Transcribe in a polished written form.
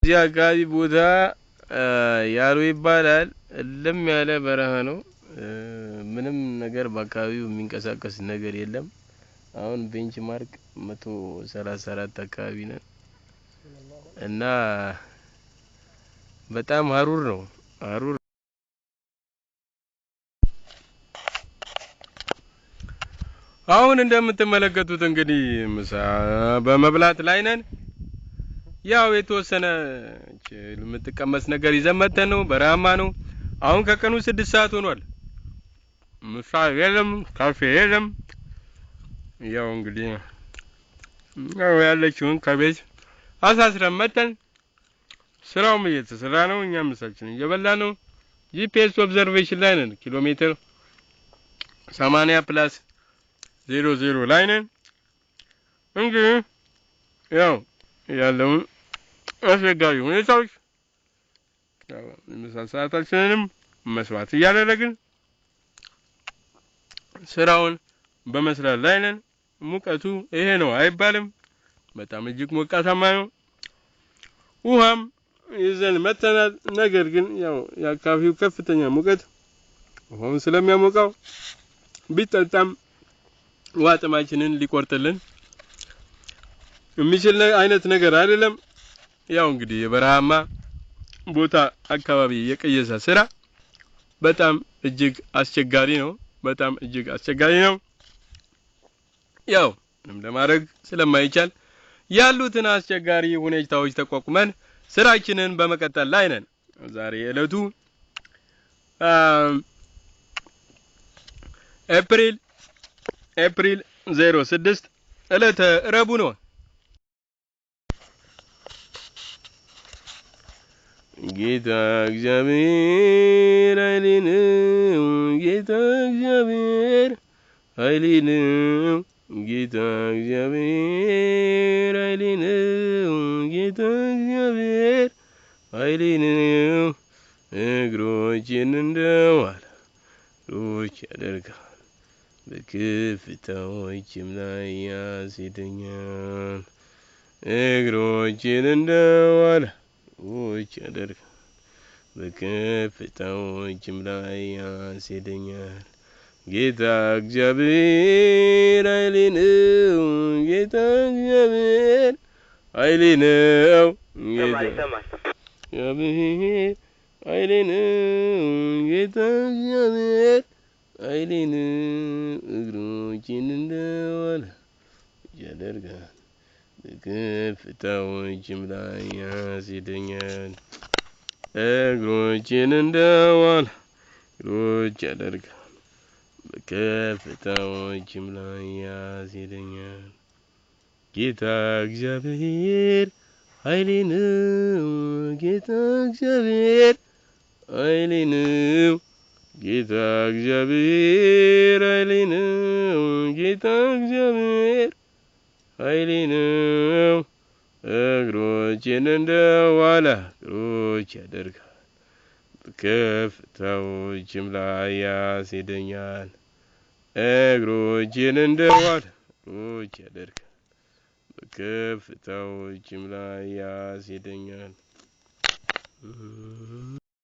እዚህ አካባቢ ቦታ ያሩ ይባላል። እልም ያለ በረሃ ነው። ምንም ነገር በአካባቢው የሚንቀሳቀስ ነገር የለም። አሁን ቤንች ማርክ 134 አካባቢ ነን እና በጣም ሀሩር ነው። ሀሩር አሁን እንደምትመለከቱት እንግዲህ ምሳ በመብላት ላይ ነን። ያው የተወሰነ የምትቀመስ ነገር ይዘመተን ነው። በረሃማ ነው። አሁን ከቀኑ 6 ሰዓት ሆኗል። ምሳ የለም፣ ካፌ የለም። ያው እንግዲህ ያው ያለችውን ከቤት አሳስረን መተን ስራውም እየተሰራ ነው። እኛም ምሳችንን እየበላን ነው። ጂፒኤስ ኦብዘርቬሽን ላይ ነን። ኪሎ ሜትር 80+00 ላይ ነን። እንግዲህ ያው ያለውን አስቸጋሪ ሁኔታዎች ያው ምሳ ሰዓታችንንም መስዋዕት እያደረግን ስራውን በመስራት ላይ ነን። ሙቀቱ ይሄ ነው አይባልም። በጣም እጅግ ሞቃታማ ነው። ውሃም ይዘን መተናል። ነገር ግን ያው የአካባቢው ከፍተኛ ሙቀት ውሃውን ስለሚያሞቀው ቢጠጣም ውሃ ጥማችንን ሊቆርጥልን የሚችል አይነት ነገር አይደለም። ያው እንግዲህ የበረሃማ ቦታ አካባቢ የቀየሰ ስራ በጣም እጅግ አስቸጋሪ ነው። በጣም እጅግ አስቸጋሪ ነው። ያው ምንም ለማድረግ ስለማይቻል ያሉትን አስቸጋሪ ሁኔታዎች ተቋቁመን ስራችንን በመቀጠል ላይ ነን። ዛሬ እለቱ ኤፕሪል 06 እለተ ረቡዕ ነው። ጌታ እግዚአብሔር ኃይሌ ነው። ጌታ እግዚአብሔር ኃይሌ ነው። ጌታ እግዚአብሔር ኃይሌ ነው። ጌታ እግዚአብሔር ኃይሌ ነው። እግሮቼን እንደ ዋላ እግሮች ያደርጋል፣ በከፍታዎችም ላይ ያስሄደኛል። እግሮቼን እንደ ዋላ እግሮች ያደርጋል፣ በከፍታዎችም ላይ ያስሄደኛል። ጌታ እግዚአብሔር ኃይሌ ነው። ጌታ እግዚአብሔር ኃይሌ ነው። ጌታ እግዚአብሔር ኃይሌ ነው። ጌታ እግዚአብሔር ኃይሌ ነው። እግሮቼን እንደ ዋላ ያደርጋል፣ በከፍታዎችም ላይ ያስሄደኛል። እግሮቼን እንደ ዋላ እግሮች ያደርጋል፣ በከፍታዎችም ላይ ያስሄደኛል። ጌታ እግዚአብሔር ኃይሌ ነው። ጌታ እግዚአብሔር ኃይሌ ነው። ጌታ እግዚአብሔር ኃይሌ ነው። ጌታ እግዚአብሔር ኃይሌ ነው። እግሮቼን እንደ ዋላ እግሮች ያደርጋል፣ በከፍታዎችም ላይ ያስሄደኛል። እግሮቼን እንደ ዋላ እግሮች ያደርጋል፣ በከፍታዎችም ላይ ያስሄደኛል።